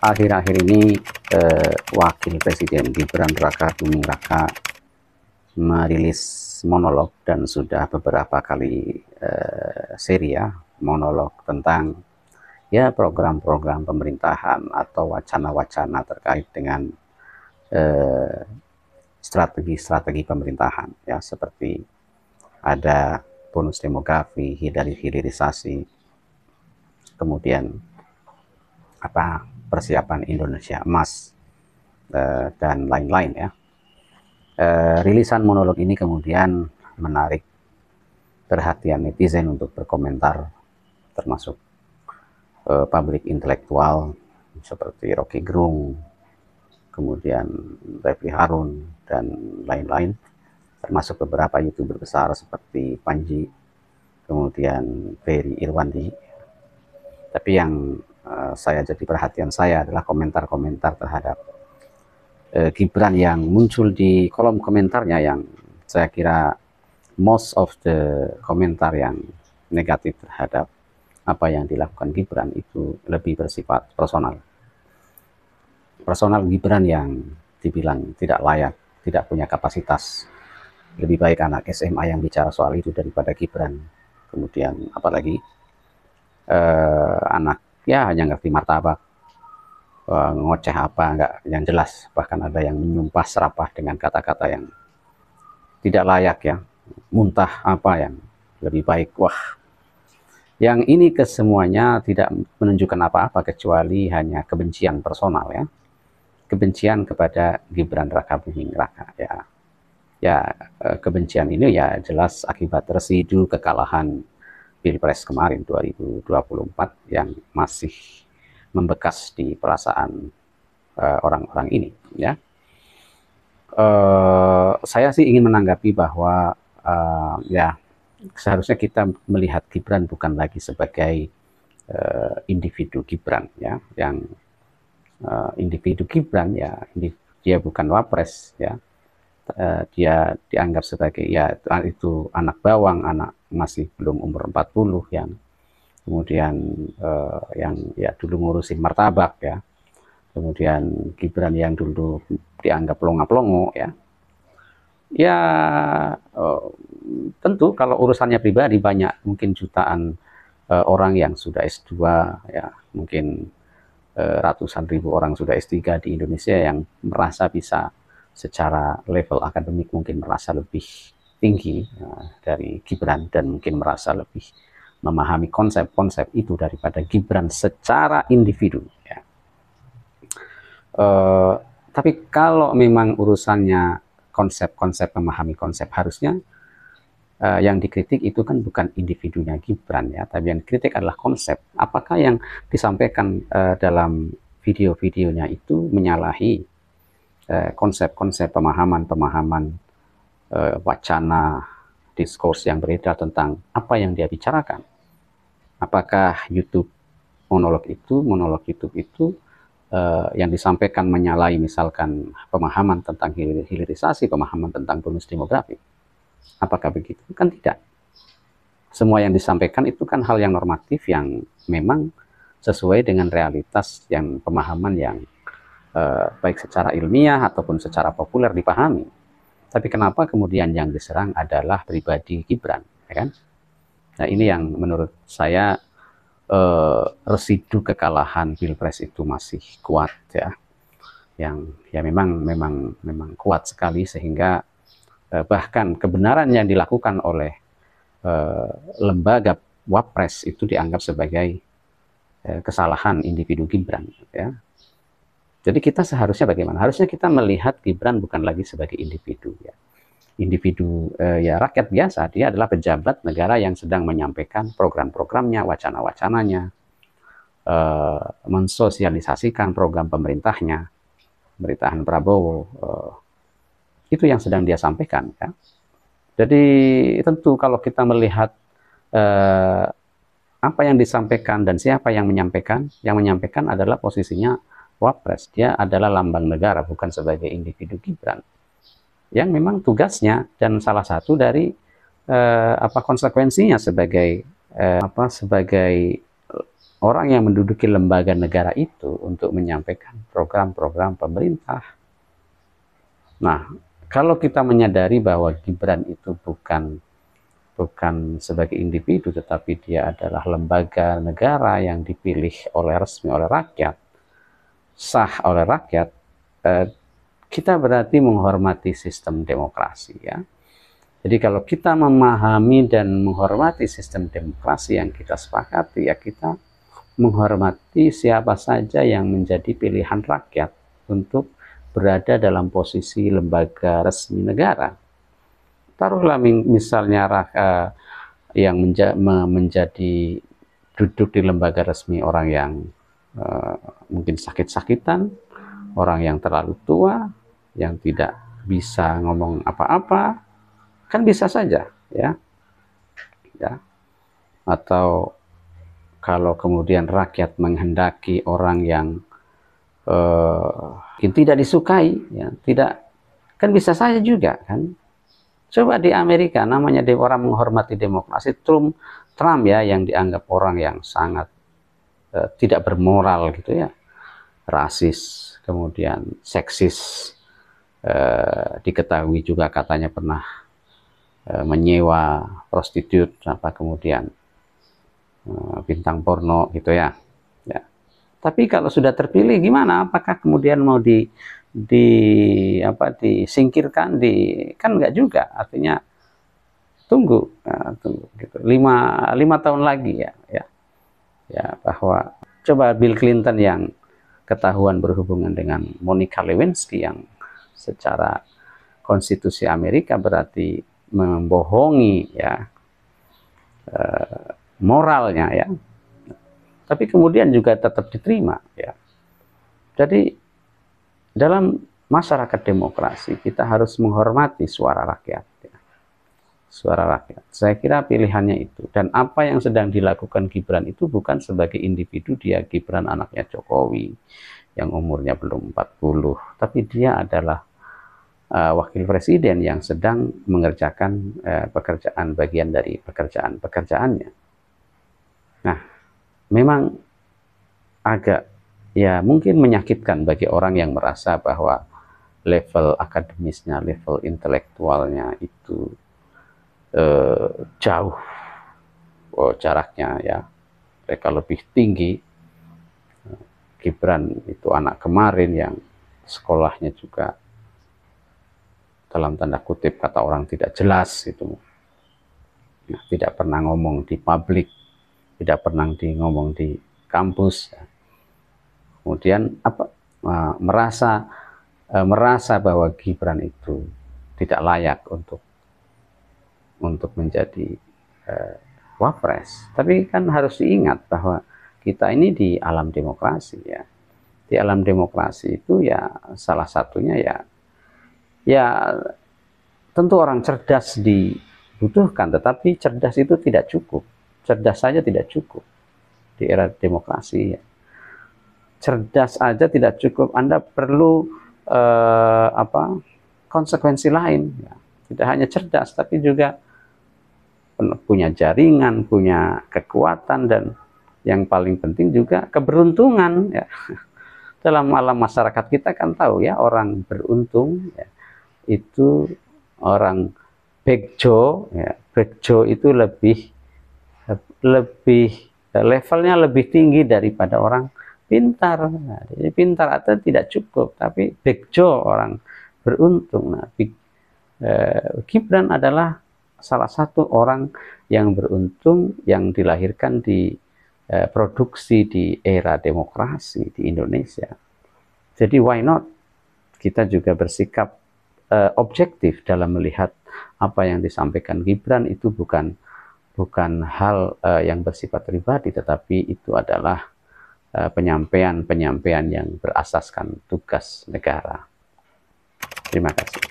akhir-akhir ini Wakil Presiden Gibran Rakabuming Raka merilis monolog dan sudah beberapa kali seri ya monolog tentang ya program-program pemerintahan atau wacana-wacana terkait dengan strategi-strategi pemerintahan ya, seperti ada bonus demografi, hilirisasi, kemudian persiapan Indonesia Emas, dan lain-lain ya. Rilisan monolog ini kemudian menarik perhatian netizen untuk berkomentar, termasuk publik intelektual seperti Rocky Gerung, kemudian Refli Harun, dan lain-lain, termasuk beberapa YouTuber besar seperti Panji, kemudian Ferry Irwandi. Tapi yang saya jadi perhatian saya adalah komentar-komentar terhadap Gibran yang muncul di kolom komentarnya, yang saya kira most of the komentar yang negatif terhadap apa yang dilakukan Gibran itu lebih bersifat personal. Personal Gibran yang dibilang tidak layak, tidak punya kapasitas. Lebih baik anak SMA yang bicara soal itu daripada Gibran. Kemudian apalagi anak ya hanya ngerti martabak, ngoceh apa enggak yang jelas, bahkan ada yang menyumpah serapah dengan kata-kata yang tidak layak ya, muntah apa yang lebih baik. Wah, yang ini kesemuanya tidak menunjukkan apa-apa kecuali hanya kebencian personal ya, kebencian kepada Gibran Rakabuming Raka ya. Kebencian ini ya jelas akibat residu kekalahan Pilpres kemarin 2024 yang masih membekas di perasaan orang-orang ini ya. Saya sih ingin menanggapi bahwa ya seharusnya kita melihat Gibran bukan lagi sebagai individu Gibran ya, yang individu Gibran ya, dia bukan wapres ya. Dia dianggap sebagai ya itu anak bawang, anak masih belum umur 40 yang kemudian yang ya dulu ngurusin martabak ya, kemudian Gibran yang dulu dianggap longa-plongo ya. Ya tentu kalau urusannya pribadi banyak, mungkin jutaan orang yang sudah S2 ya, mungkin ratusan ribu orang sudah S3 di Indonesia yang merasa bisa secara level akademik mungkin merasa lebih tinggi dari Gibran, dan mungkin merasa lebih memahami konsep-konsep itu daripada Gibran secara individu ya. Tapi kalau memang urusannya konsep-konsep, memahami konsep, harusnya yang dikritik itu kan bukan individunya Gibran ya, tapi yang dikritik adalah konsep. Apakah yang disampaikan dalam video-videonya itu menyalahi konsep-konsep pemahaman wacana diskurs yang beredar tentang apa yang dia bicarakan? Apakah monolog YouTube itu yang disampaikan menyalahi misalkan pemahaman tentang hilirisasi, pemahaman tentang bonus demografi? Apakah begitu? Kan tidak. Semua yang disampaikan itu kan hal yang normatif yang memang sesuai dengan realitas yang pemahaman yang baik secara ilmiah ataupun secara populer dipahami. Tapi kenapa kemudian yang diserang adalah pribadi Gibran, ya kan? Nah, ini yang menurut saya residu kekalahan Pilpres itu masih kuat ya. Yang ya memang kuat sekali, sehingga bahkan kebenaran yang dilakukan oleh lembaga Wapres itu dianggap sebagai kesalahan individu Gibran ya. Jadi kita seharusnya bagaimana? Harusnya kita melihat Gibran bukan lagi sebagai individu ya. Individu ya rakyat biasa, dia adalah pejabat negara yang sedang menyampaikan program-programnya, wacana-wacananya, mensosialisasikan program pemerintahan Prabowo. Itu yang sedang dia sampaikan ya. Jadi tentu kalau kita melihat apa yang disampaikan dan siapa yang menyampaikan adalah posisinya Wapres, dia adalah lambang negara, bukan sebagai individu Gibran yang memang tugasnya dan salah satu dari konsekuensinya sebagai orang yang menduduki lembaga negara itu untuk menyampaikan program-program pemerintah. Nah, kalau kita menyadari bahwa Gibran itu bukan sebagai individu, tetapi dia adalah lembaga negara yang dipilih resmi oleh rakyat, sah oleh rakyat, kita berarti menghormati sistem demokrasi, ya. Jadi kalau kita memahami dan menghormati sistem demokrasi yang kita sepakati, ya kita menghormati siapa saja yang menjadi pilihan rakyat untuk berada dalam posisi lembaga resmi negara. Taruhlah misalnya yang menjadi duduk di lembaga resmi orang yang mungkin sakit-sakitan, orang yang terlalu tua, yang tidak bisa ngomong apa-apa, kan bisa saja, ya. Atau kalau kemudian rakyat menghendaki orang yang tidak disukai, ya, kan bisa saja juga, kan. Coba di Amerika, namanya orang menghormati demokrasi, Trump ya, yang dianggap orang yang sangat tidak bermoral gitu ya, rasis, kemudian seksis, diketahui juga katanya pernah menyewa prostitut, kemudian bintang porno gitu ya. Tapi kalau sudah terpilih gimana? Apakah kemudian mau disingkirkan? Kan enggak juga. Artinya tunggu gitu. 5 tahun lagi ya, bahwa coba Bill Clinton yang ketahuan berhubungan dengan Monica Lewinsky yang secara konstitusi Amerika berarti membohongi, ya, moralnya, ya. Tapi kemudian juga tetap diterima, ya. Jadi dalam masyarakat demokrasi kita harus menghormati suara rakyat, ya. Suara rakyat. Saya kira pilihannya itu. Dan apa yang sedang dilakukan Gibran itu bukan sebagai individu, dia Gibran anaknya Jokowi yang umurnya belum 40, tapi dia adalah wakil presiden yang sedang mengerjakan pekerjaan, bagian dari pekerjaannya. Nah, memang agak, ya, mungkin menyakitkan bagi orang yang merasa bahwa level akademisnya, level intelektualnya itu jauh jaraknya, ya, mereka lebih tinggi. Gibran itu anak kemarin yang sekolahnya juga dalam tanda kutip kata orang tidak jelas itu, nah, tidak pernah ngomong di publik, tidak pernah ngomong di kampus, kemudian merasa bahwa Gibran itu tidak layak untuk menjadi wapres. Tapi kan harus diingat bahwa kita ini di alam demokrasi, ya. Di alam demokrasi itu, ya, salah satunya ya tentu orang cerdas dibutuhkan, tetapi cerdas itu tidak cukup. Cerdas saja tidak cukup di era demokrasi, ya. Cerdas aja tidak cukup, Anda perlu konsekuensi lain, ya. Tidak hanya cerdas, tapi juga punya jaringan, punya kekuatan, dan yang paling penting juga keberuntungan, ya. Dalam alam masyarakat kita kan tahu, ya, orang beruntung, ya, itu orang bekjo, ya. Bekjo itu lebih levelnya lebih tinggi daripada orang pintar. Nah, jadi pintar atau tidak cukup, tapi bekjo orang beruntung. Nah, Gibran adalah salah satu orang yang beruntung yang dilahirkan di produksi di era demokrasi di Indonesia. Jadi why not kita juga bersikap objektif dalam melihat apa yang disampaikan Gibran itu bukan hal yang bersifat pribadi, tetapi itu adalah penyampaian yang berasaskan tugas negara. Terima kasih.